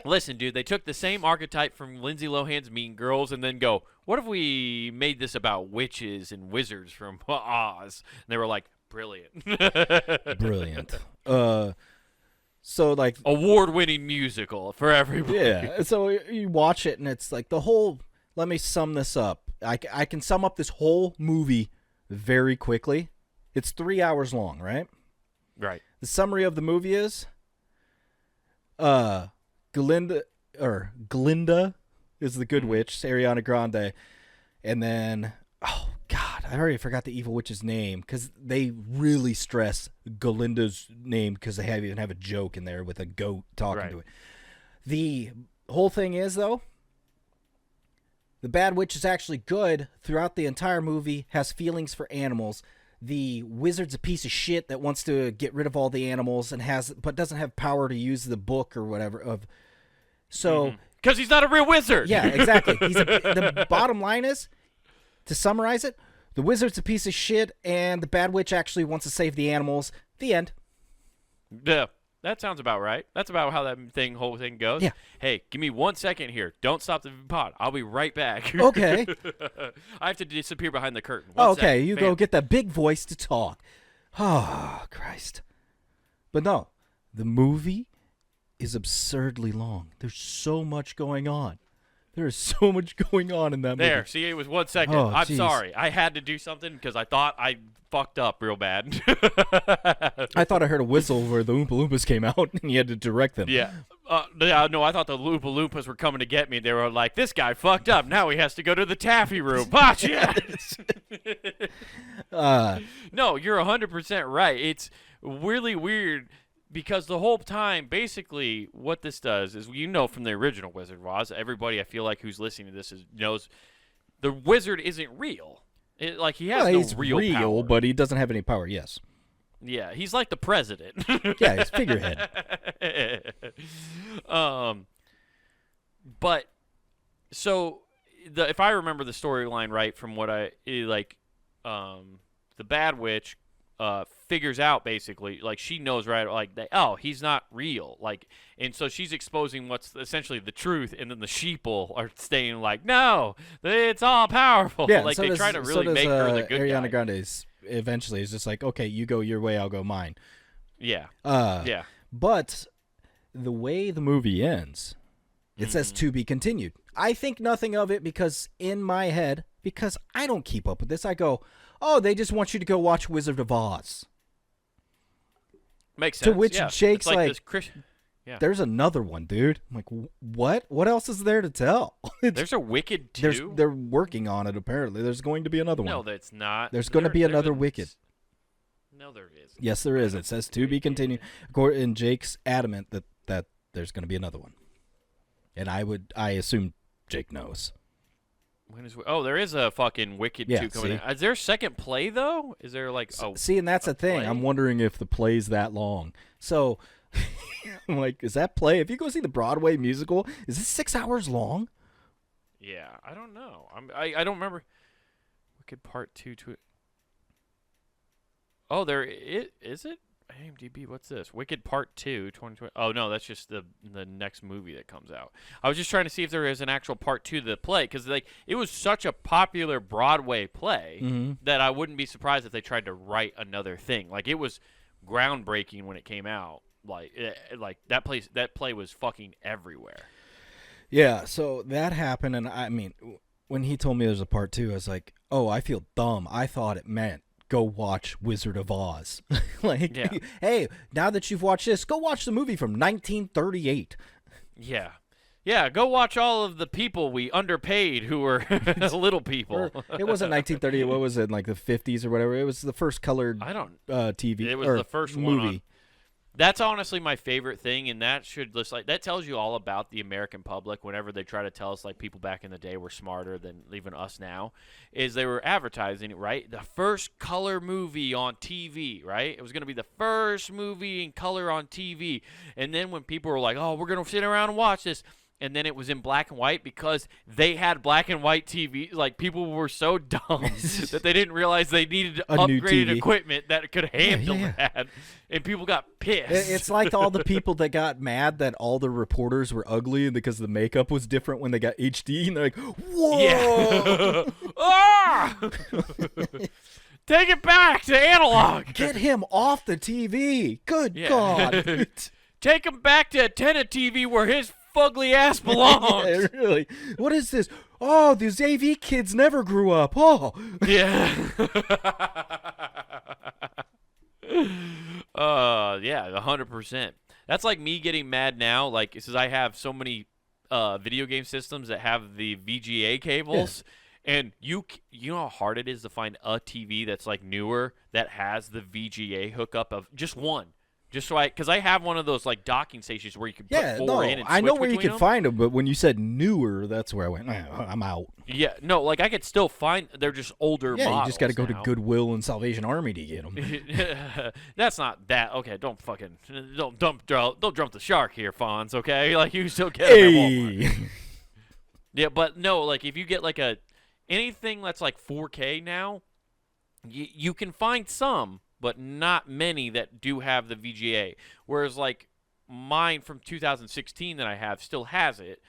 listen, dude, they took the same archetype from Lindsay Lohan's Mean Girls and then go, what if we made this about witches and wizards from Oz? And they were like, brilliant. Brilliant. So like award-winning musical for everybody. Yeah. So you watch it and it's like the whole. Let me sum this up. I can sum up this whole movie very quickly. It's 3 hours long, right? Right. The summary of the movie is, Glinda is the good witch, Ariana Grande, and then oh god, I already forgot the evil witch's name because they really stress Galinda's name because they even have a joke in there with a goat talking to it. The whole thing is though, the bad witch is actually good throughout the entire movie, has feelings for animals. The wizard's a piece of shit that wants to get rid of all the animals and but doesn't have power to use the book or whatever. So because he's not a real wizard. Yeah, exactly. The bottom line is, to summarize it, the wizard's a piece of shit, and the bad witch actually wants to save the animals. The end. Yeah, that sounds about right. That's about how that whole thing goes. Yeah. Hey, give me 1 second here. Don't stop the pod. I'll be right back. Okay. I have to disappear behind the curtain. Okay, second. You go get that big voice to talk. Oh, Christ. But no, the movie is absurdly long. There's so much going on. There is so much going on in that movie. There, see, it was 1 second. Oh, I'm geez. sorry. I had to do something because I thought I fucked up real bad. I thought I heard a whistle where the Oompa Loompas came out and you had to direct them. Yeah. No, I thought the Loompa Loompas were coming to get me. They were like, this guy fucked up. Now he has to go to the taffy room. Watch it. No, you're 100% right. It's really weird because the whole time, basically, what this does is, from the original Wizard of Oz, everybody I feel like who's listening to this knows the wizard isn't real. He has no he's real power. But he doesn't have any power, yes. Yeah, he's like the president. Yeah, he's figurehead. But so if I remember the storyline right from what the bad witch figures out basically, she knows right, that, oh, he's not real, and so she's exposing what's essentially the truth, and then the sheeple are staying like, no, it's all powerful. Yeah, they try to really make her the good Ariana guy. Grande eventually is just like, okay, you go your way, I'll go mine. Yeah. Yeah. But the way the movie ends, it says to be continued. I think nothing of it because in my head, because I don't keep up with this, I go, oh, they just want you to go watch Wizard of Oz. Makes sense. To which yeah. Jake's it's like this Christian. Yeah. There's another one, dude. I'm like, what? What else is there to tell? There's a Wicked 2? They're working on it, apparently. There's going to be another one. No, that's not. There's going to be another Wicked. No, there is. Yes, there is. It says to be continued. And Jake's adamant that there's going to be another one. And I assume Jake knows. There is a fucking Wicked 2 coming see? in. Is there a second play, though? Is there See, and that's the thing. play? I'm wondering if the play's that long. So, I'm like, is that play? If you go see the Broadway musical, is this 6 hours long? Yeah, I don't know. I don't remember. Wicked Part 2 to it. Oh, is it? IMDb, what's this? Wicked Part 2, 2020. Oh, no, that's just the next movie that comes out. I was just trying to see if there is an actual Part 2 to the play, because like it was such a popular Broadway play that I wouldn't be surprised if they tried to write another thing. Like, it was groundbreaking when it came out. Like that play was fucking everywhere. Yeah, so that happened, and I mean, when he told me there's a part 2, I was like, oh, I feel dumb. I thought it meant go watch Wizard of Oz. Like, Yeah. hey, now that you've watched this, go watch the movie from 1938. Yeah. Yeah, go watch all of the people we underpaid who were little people. Or, it wasn't 1938. What was it, like the 50s or whatever? It was the first colored TV. It was or the first movie. That's honestly my favorite thing, and that should just like that tells you all about the American public. Whenever they try to tell us like people back in the day were smarter than even us now, is they were advertising it, right? The first color movie on TV, right? It was going to be the first movie in color on TV, and then when people were like, "Oh, we're going to sit around and watch this," and then it was in black and white because they had black and white TV. Like, people were so dumb that they didn't realize they needed upgraded equipment that could handle that. And people got pissed. It's like all the people that got mad that all the reporters were ugly because the makeup was different when they got HD. And they're like, whoa! Yeah. Ah! Take it back to analog. Get him off the TV. Good God. Take him back to antenna TV where his fugly ass belongs. Yeah, really. What is this? Oh, these AV kids never grew up. Oh. Yeah. Yeah, 100%. That's like me getting mad now. Like, since I have so many video game systems that have the VGA cables, and you know how hard it is to find a TV that's like newer that has the VGA hookup of just one. Just so because I have one of those like docking stations where you can put four in and switch I know where you between can them. find them, but when you said newer, that's where I went, I'm out. Yeah, no, like I could still find, they're just older models. Yeah, you just got to go now. to Goodwill and Salvation Army to get them. That's not that. Okay, don't jump the shark here, Fonz, okay? Like, you still get them at Walmart. Yeah, but no, like if you get like anything that's like 4K now, you can find some, but not many that do have the VGA. Whereas like mine from 2016 that I have still has it,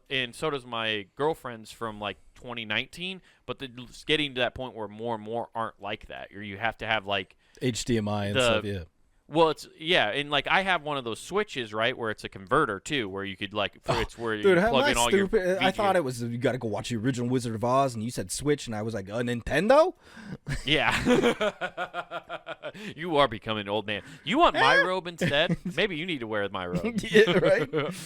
and so does my girlfriend's from like 2019. But it's getting to that point where more and more aren't like that. Or you have to have like HDMI and stuff. Yeah. Well, and like I have one of those switches, right, where it's a converter too, where you could like it's where you plug in all your VGA. I thought it was you got to go watch the original Wizard of Oz, and you said Switch, and I was like, a Nintendo? Yeah. You are becoming an old man. You want my robe instead? Maybe you need to wear my robe. Yeah, right.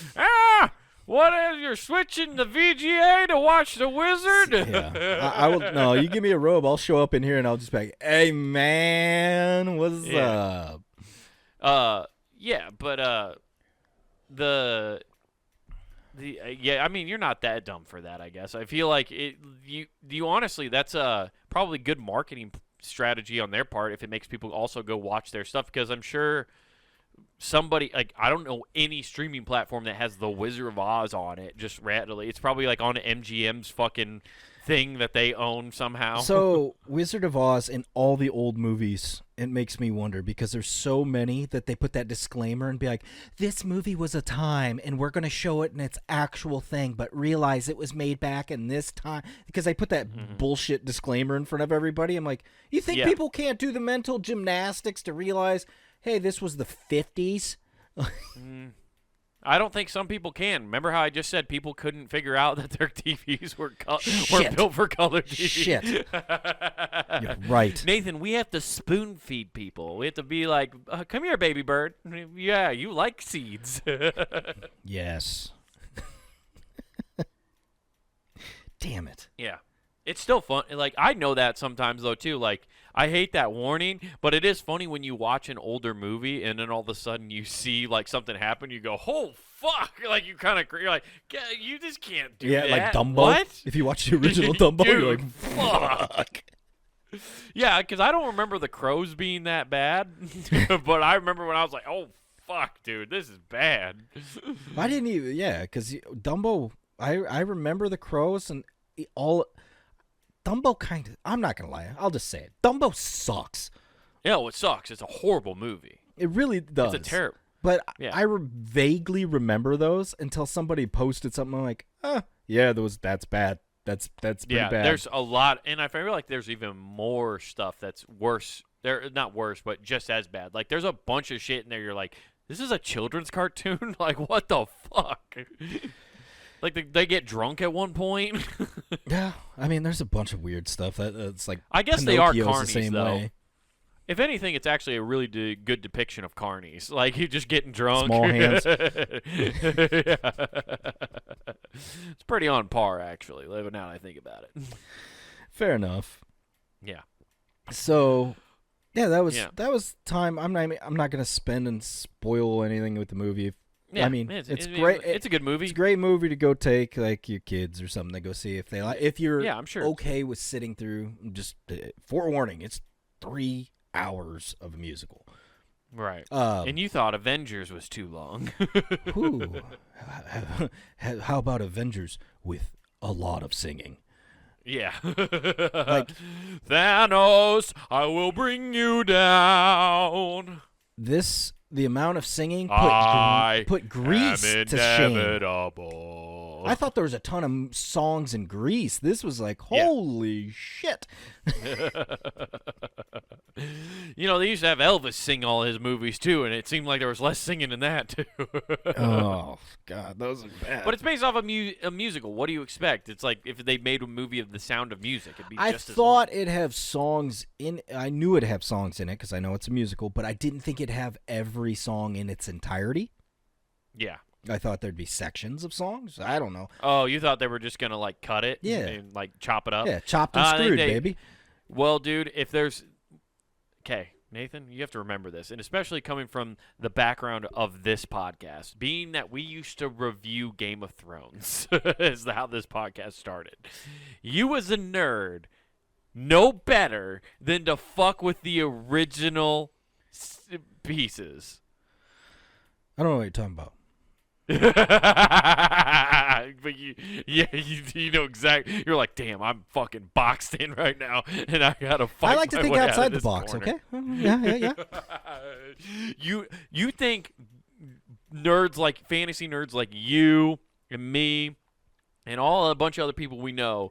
What is you're switching the VGA to watch the Wizard? Yeah, I will. No, you give me a robe, I'll show up in here and I'll just be like, "Hey man, what's up?" Yeah, but yeah, I mean, you're not that dumb for that, I guess. I feel like you honestly, that's probably good marketing strategy on their part if it makes people also go watch their stuff, because I'm sure somebody, like, I don't know any streaming platform that has the Wizard of Oz on it just randomly. It's probably like on MGM's fucking thing that they own somehow. So Wizard of Oz in all the old movies, it makes me wonder, because there's so many that they put that disclaimer and be like, this movie was a time and we're going to show it in its actual thing, but realize it was made back in this time, because they put that bullshit disclaimer in front of everybody. I'm like, you think people can't do the mental gymnastics to realize, hey, this was the 50s? I don't think some people can. Remember how I just said people couldn't figure out that their TVs were built for color TV? Shit. You're right. Nathan, we have to spoon feed people. We have to be like, come here, baby bird. Yeah, you like seeds. Yes. Damn it. Yeah. It's still fun. Like, I know that sometimes, though, too. Like, I hate that warning, but it is funny when you watch an older movie and then all of a sudden you see, like, something happen. You go, oh, fuck. Like, you're like, you just can't do that. Yeah, like Dumbo. What? If you watch the original Dumbo, Dude, you're like, fuck. Yeah, because I don't remember the crows being that bad, but I remember when I was like, oh, fuck, dude, this is bad. I didn't even, because Dumbo, I remember the crows and all. Dumbo kind of, I'm not going to lie, I'll just say it. Dumbo sucks. Yeah, it sucks. It's a horrible movie. It really does. It's a terrible. But Yeah. I vaguely remember those until somebody posted something like, yeah, that's bad. That's pretty bad. There's a lot, and I feel like there's even more stuff that's worse. They're not worse, but just as bad. Like there's a bunch of shit in there. You're like, this is a children's cartoon. Like what the fuck? Like they get drunk at one point. Yeah, I mean, there's a bunch of weird stuff that it's like. I guess Pinocchio's they are carnies the same though. way. If anything, it's actually a really good depiction of carnies. Like you just getting drunk. Small hands. Yeah. It's pretty on par, actually. Now that I think about it. Fair enough. Yeah. So, yeah, that was time. I'm not gonna spend and spoil anything with the movie. Yeah, I mean, it's great. It's a good movie. It's a great movie to go take like your kids or something to go see if they like. If you're I'm sure. okay with sitting through, just forewarning, it's 3 hours of a musical. Right. And you thought Avengers was too long. Ooh. How about Avengers with a lot of singing? Yeah. Like Thanos, I will bring you down. the amount of singing put Grease am to shame. inevitable. I thought there was a ton of songs in Grease. This was like, holy shit. You know, they used to have Elvis sing all his movies, too, and it seemed like there was less singing in that, too. Oh, God, those are bad. But it's based off a musical. What do you expect? It's like if they made a movie of The Sound of Music. It'd be I just thought it'd have songs in I knew it'd have songs in it because I know it's a musical, but I didn't think it'd have every song in its entirety. Yeah. I thought there'd be sections of songs. I don't know. Oh, you thought they were just going to, like, cut it? Yeah. And, like, chop it up? Yeah, chopped and screwed, baby. Well, dude, if there's... Okay, Nathan, you have to remember this, and especially coming from the background of this podcast, being that we used to review Game of Thrones is how this podcast started. You as a nerd know better than to fuck with the original pieces. I don't know what you're talking about. But you know exactly. You're like, damn, I'm fucking boxed in right now, and I gotta fight. I like to my think way outside out the of this box. corner. Okay. Yeah. You think nerds like fantasy nerds like you and me and a bunch of other people we know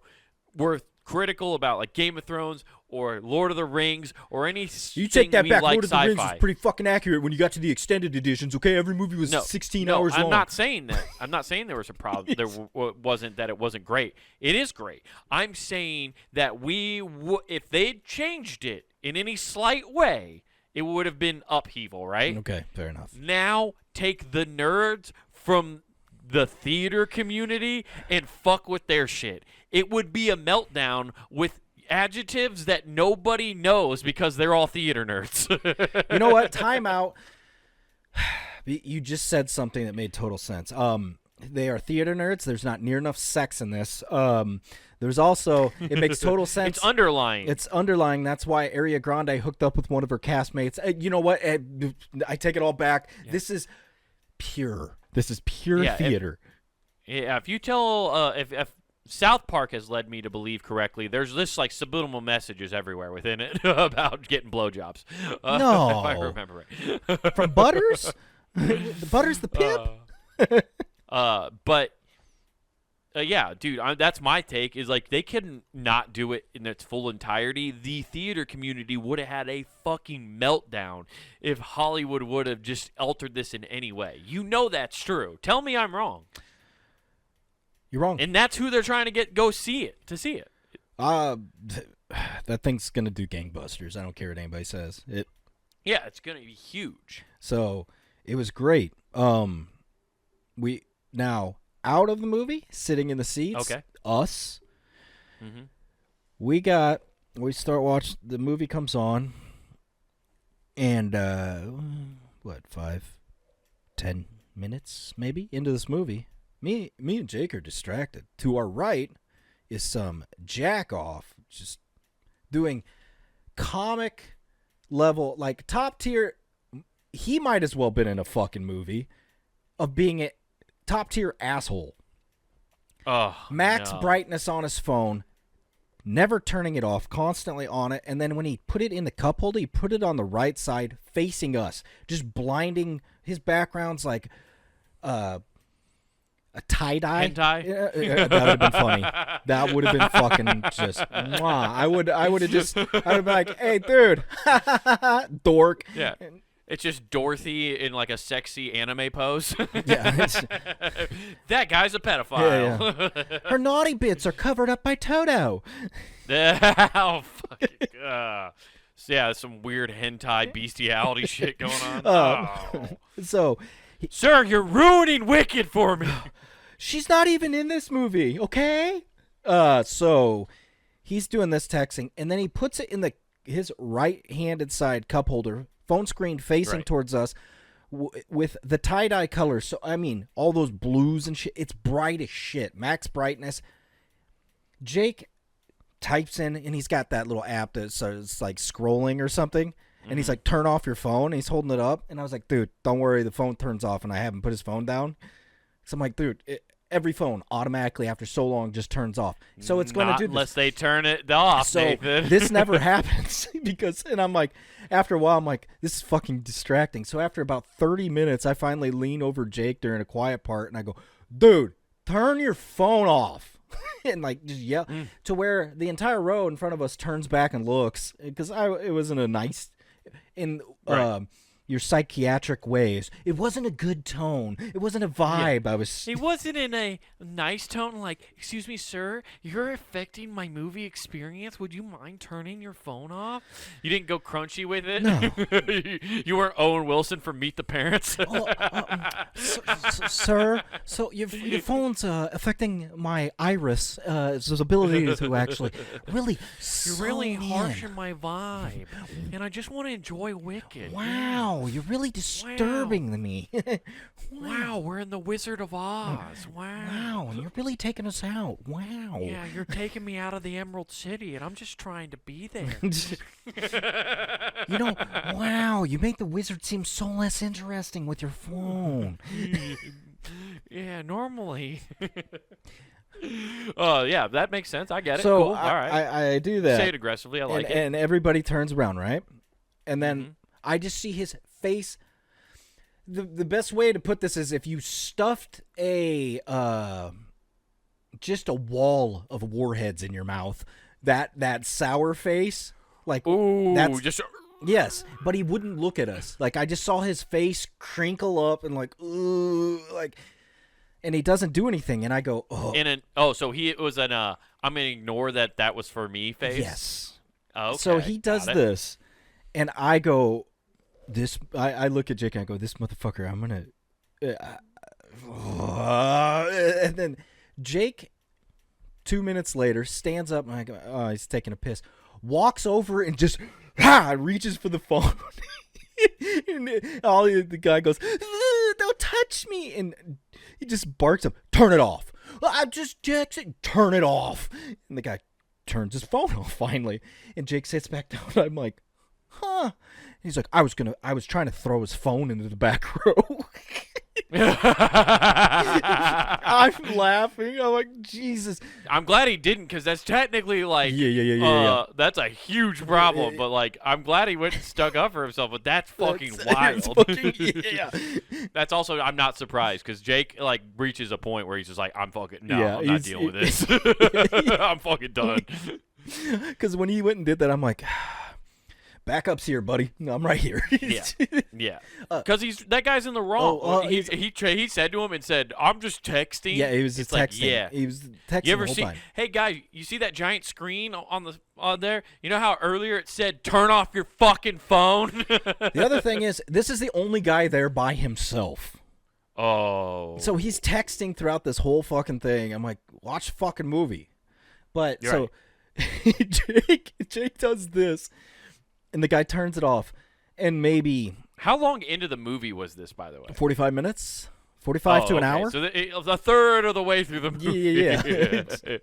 were critical about like Game of Thrones or Lord of the Rings or any You take that back. like Lord of the sci-fi. Rings was pretty fucking accurate when you got to the extended editions. Okay, every movie was 16 hours long. I'm not saying that. I'm not saying there was a problem. There wasn't that it wasn't great. It is great. I'm saying that if they'd changed it in any slight way, it would have been upheaval, right? Okay, fair enough. Now take the nerds from the theater community and fuck with their shit. It would be a meltdown with adjectives that nobody knows because they're all theater nerds. You know what? Time out. You just said something that made total sense. They are theater nerds. There's not near enough sex in this. There's also, it makes total sense. It's underlying. It's underlying. That's why Ariana Grande hooked up with one of her castmates. You know what? I take it all back. Yeah. This is pure. This is pure theater. If you tell, if South Park has led me to believe correctly, there's this like subliminal messages everywhere within it about getting blowjobs. No. If I remember right. From Butters? Butters the pimp? Yeah, dude, that's my take, is like they couldn't not do it in its full entirety. The theater community would have had a fucking meltdown if Hollywood would have just altered this in any way. You know that's true. Tell me I'm wrong. You're wrong. And that's who they're trying to go see it. That thing's going to do gangbusters. I don't care what anybody says. Yeah, it's going to be huge. So, it was great. Now, out of the movie, sitting in the seats, us, we start watching, the movie comes on, and, 5-10 minutes, maybe, into this movie, me and Jake are distracted. To our right is some jack-off, just doing comic level, like top tier. He might as well been in a fucking movie of being a top tier asshole. Oh, Max brightness on his phone, never turning it off, constantly on it. And then when he put it in the cup holder, he put it on the right side facing us, just blinding. His background's like a tie-dye. Hentai? That would have been funny. That would have been fucking just mwah. I would have been like, hey, dude, dork. Yeah. It's just Dorothy in like a sexy anime pose. Yeah. That guy's a pedophile. Yeah. Her naughty bits are covered up by Toto. Oh, fucking God. So, yeah, some weird hentai bestiality shit going on. Oh. So, Sir, you're ruining Wicked for me. she's not even in this movie, okay? So he's doing this texting, and then he puts it in his right-handed side cup holder, phone screen facing towards us, with the tie-dye colors. So, I mean, all those blues and shit. It's bright as shit. Max brightness. Jake types in, and he's got that little app that's like scrolling or something. And he's like, turn off your phone. And he's holding it up. And I was like, dude, don't worry. The phone turns off. And I haven't put his phone down. So I'm like, dude, every phone automatically after so long just turns off. So it's going to do this. Unless they turn it off, So Nathan. this never happens. And I'm like, after a while, I'm like, this is fucking distracting. So after about 30 minutes, I finally lean over Jake during a quiet part. And I go, dude, turn your phone off. And like just yell to where the entire row in front of us turns back and looks. Because it wasn't a nice... in your psychiatric ways. It wasn't a good tone. It wasn't a vibe. Yeah. It wasn't in a nice tone like, excuse me, sir, you're affecting my movie experience. Would you mind turning your phone off? You didn't go crunchy with it? No. You weren't Owen Wilson from Meet the Parents? Sir, so your phone's affecting my iris, its ability to actually really You're really harshing my vibe, and I just want to enjoy Wicked. Wow. You're really disturbing me. Wow, we're in the Wizard of Oz. Wow, and you're really taking us out. Wow. Yeah, you're taking me out of the Emerald City, and I'm just trying to be there. Wow, you make the wizard seem so less interesting with your phone. Yeah, normally. Oh, yeah, that makes sense. I get it. So cool. All right. I do that. Say it aggressively. I like it. And everybody turns around, right? And then I just see his face. The best way to put this is if you stuffed just a wall of warheads in your mouth, that sour face, like, ooh, that's just yes, but he wouldn't look at us. Like, I just saw his face crinkle up and like, ooh, like, and he doesn't do anything, and I go, oh. So it was an I'm gonna ignore that was for me face. Yes. Okay. So he does this, and I go, I look at Jake and I go, this motherfucker, I'm gonna, and then Jake, 2 minutes later, stands up and I go, oh, he's taking a piss, walks over and just reaches for the phone. And the guy goes, don't touch me, and he just barks up, turn it off. I just texted, turn it off. And the guy turns his phone off finally, and Jake sits back down. I'm like, huh? And he's like, I was trying to throw his phone into the back row. I'm laughing. I'm like, Jesus. I'm glad he didn't, because that's technically like, yeah. That's a huge problem. But like, I'm glad he went and stuck up for himself. But that's fucking wild. That's also, I'm not surprised, because Jake like reaches a point where he's just like, I'm not dealing with this. I'm fucking done. Because when he went and did that, I'm like, backup's here, buddy. No, I'm right here. Yeah. Because that guy's in the wrong. He said to him and said, "I'm just texting." Yeah, he was just texting. Like, yeah, he was texting. You ever the whole see? time. Hey, guy, you see that giant screen on there? You know how earlier it said, "Turn off your fucking phone." The other thing is, this is the only guy there by himself. Oh. So he's texting throughout this whole fucking thing. I'm like, watch a fucking movie. But You're right. Jake does this. And the guy turns it off, and maybe... How long into the movie was this, by the way? 45 minutes? 45 to an hour? So a third of the way through the movie. Yeah.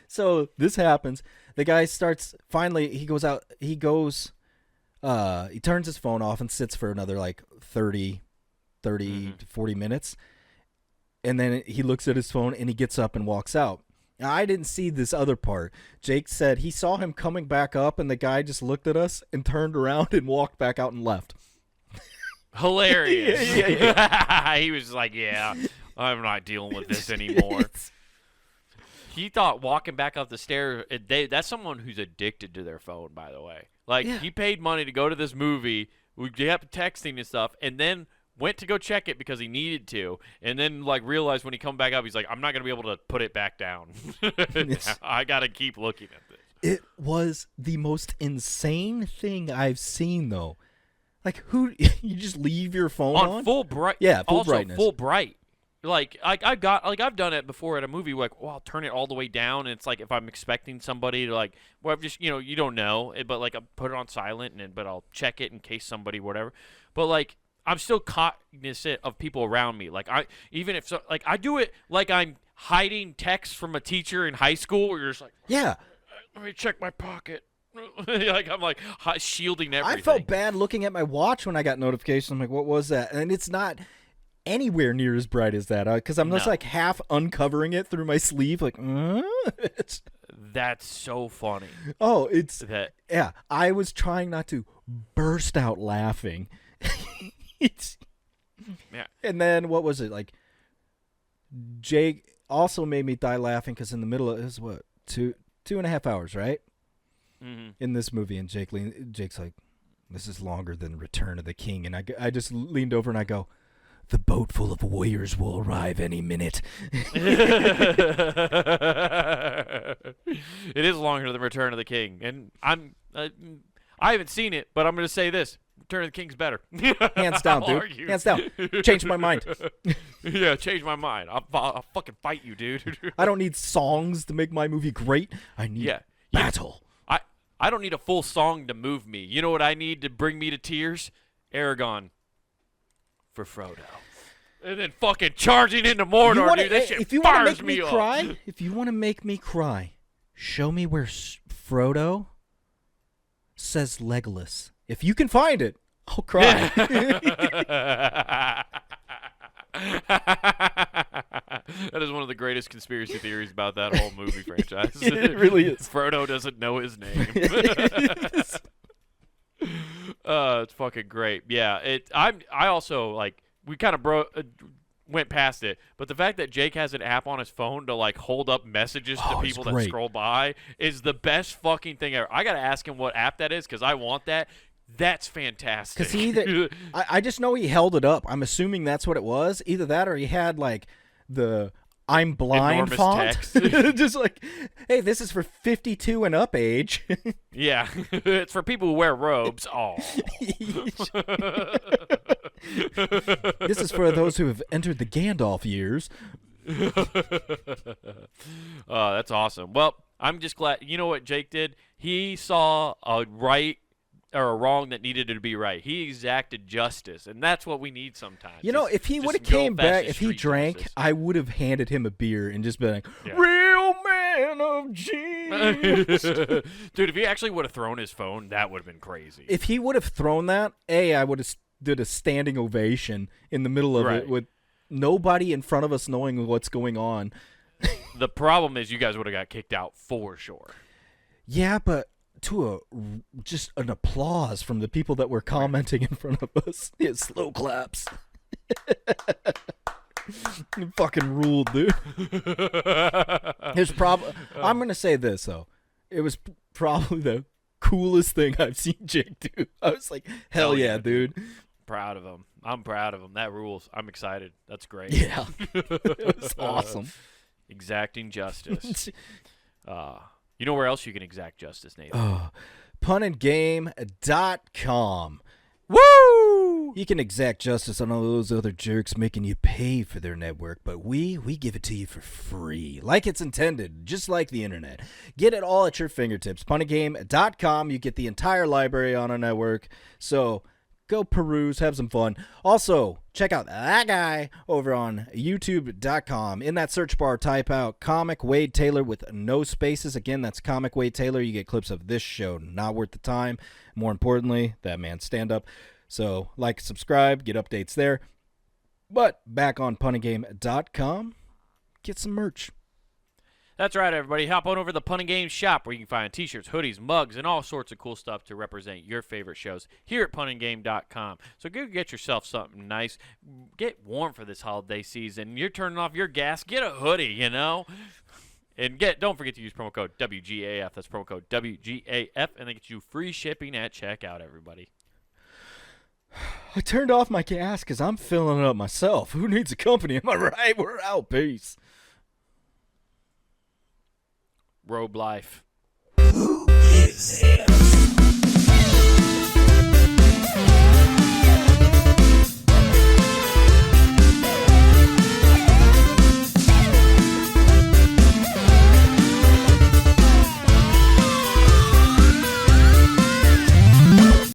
So this happens. The guy starts... Finally, he goes out... He goes... he turns his phone off and sits for another, like, 30 to 40 minutes. And then he looks at his phone, and he gets up and walks out. I didn't see this other part. Jake said he saw him coming back up, and the guy just looked at us and turned around and walked back out and left. Hilarious. Yeah. He was like, yeah, I'm not dealing with this anymore. He thought walking back up the stairs, that's someone who's addicted to their phone, by the way. Like, he paid money to go to this movie. We kept texting and stuff, and then went to go check it because he needed to, and then, like, realized when he come back up, he's like, I'm not going to be able to put it back down. I got to keep looking at this. It was the most insane thing I've seen, though. Like, who you just leave your phone on full bright? Yeah, full also brightness. Full bright. Like I've done it before at a movie. Like, well, I'll turn it all the way down, and it's like if I'm expecting somebody to like, well, I'm just you don't know, but like I put it on silent, but I'll check it in case somebody whatever. But like I'm still cognizant of people around me. Like I do it like I'm hiding texts from a teacher in high school, where you're just like, yeah. Let me check my pocket. Like I'm like shielding everything. I felt bad looking at my watch when I got notification. I'm like, what was that? And it's not anywhere near as bright as that because I'm just like half uncovering it through my sleeve. Like, That's so funny. Oh, it's yeah. I was trying not to burst out laughing. Yeah. And then what was it like? Jake also made me die laughing because in the middle of it was what 2.5 hours, right? Mm-hmm. In this movie, and Jake's like, this is longer than Return of the King, and I just leaned over and I go, the boat full of warriors will arrive any minute. It is longer than Return of the King, and I haven't seen it, but I'm going to say this: Return of the King's better. Hands down, dude. Argue. Hands down. Changed my mind. Yeah, changed my mind. I'll fucking fight you, dude. I don't need songs to make my movie great. I need battle. I don't need a full song to move me. You know what I need to bring me to tears? Aragorn for Frodo. And then fucking charging into Mordor, dude. That shit fires me up. If you want to make me cry, show me where Frodo says Legolas. If you can find it, I'll cry. That is one of the greatest conspiracy theories about that whole movie franchise. It really is. Frodo doesn't know his name. It's fucking great. Yeah, I also like we kind of went past it, but the fact that Jake has an app on his phone to like hold up messages to people that scroll by is the best fucking thing ever. I gotta ask him what app that is because I want that. That's fantastic. Because I just know he held it up. I'm assuming that's what it was. Either that or he had like the I'm blind enormous font. text. Just like, hey, this is for 52 and up age. Yeah, it's for people who wear robes. Oh. This is for those who have entered the Gandalf years. Oh, that's awesome. Well, I'm just glad. You know what Jake did? He saw a right or a wrong that needed to be right. He exacted justice, and that's what we need sometimes. You know, if he would have came back, if he drank, I would have handed him a beer and just been like, real man of genius. Dude, if he actually would have thrown his phone, that would have been crazy. If he would have thrown that, I would have did a standing ovation in the middle of it with nobody in front of us knowing what's going on. The problem is you guys would have got kicked out for sure. Yeah, but to just an applause from the people that were commenting in front of us. Yeah, slow claps. You fucking ruled, dude. I'm gonna say this though. It was probably the coolest thing I've seen Jake do. I was like, hell yeah, dude. Proud of him. I'm proud of him. That rules. I'm excited. That's great. Yeah. It was awesome. Exacting justice. You know where else you can exact justice, Nathan? punandgame.com. Woo! You can exact justice on all those other jerks making you pay for their network, but we give it to you for free, like it's intended, just like the internet. Get it all at your fingertips. punandgame.com. You get the entire library on our network, so go peruse, have some fun. Also, check out that guy over on youtube.com. In that search bar, type out Comic Wade Taylor with no spaces. Again, that's Comic Wade Taylor. You get clips of this show, not worth the time. More importantly, that man's stand-up. So, like, subscribe, get updates there. But back on punandgame.com, get some merch. That's right, everybody. Hop on over to the Pun and Games shop where you can find t-shirts, hoodies, mugs, and all sorts of cool stuff to represent your favorite shows here at punandgame.com. So go get yourself something nice. Get warm for this holiday season. You're turning off your gas. Get a hoodie, you know? And don't forget to use promo code WGAF. That's promo code WGAF, and they get you free shipping at checkout, everybody. I turned off my gas because I'm filling it up myself. Who needs a company? Am I right? We're out. Peace. Robe life. Who gives a